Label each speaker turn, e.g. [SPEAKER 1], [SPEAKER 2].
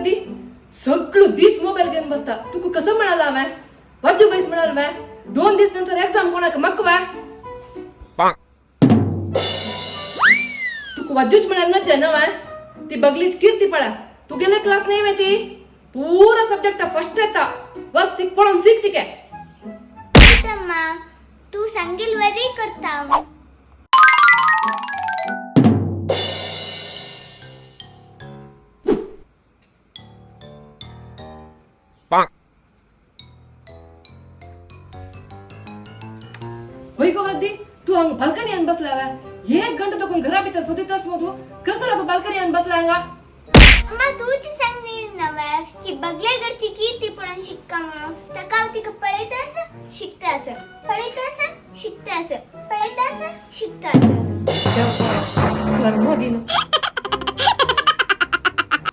[SPEAKER 1] दी सगळं दिस मोबाईल घेऊन बसता तुका कसं म्हणाला हांवें वाजू बैस म्हणाल हांवें 2 दीस नंतर एग्जाम कोणाक मक्क वा तुका वाजूच म्हणाल ना जेन्ना हांवें ती बगलीच कीर्ती पडा तू गेले क्लास नाही में ती पूरा सब्जेक्ट फर्स्ट येता बस ती पळून शिक चिके
[SPEAKER 2] अम्मा तू सांगेल वरी करता
[SPEAKER 1] होय गो वद्दी तू हंग बाल्कनी आन बसला वा 1 घंटा तकून घरा भितर सोदितस मधू कसला तू बाल्कनी आन बसला हंगा
[SPEAKER 2] अम्मा तूच सांगली नव्हे की बगल्याकडची कीर्ती पडून शिक्का म्हणून तका तिका पळयता असं शिकता असं पळयता असं शिकता असं पळयता असं शिकता असं
[SPEAKER 1] कर्म दिन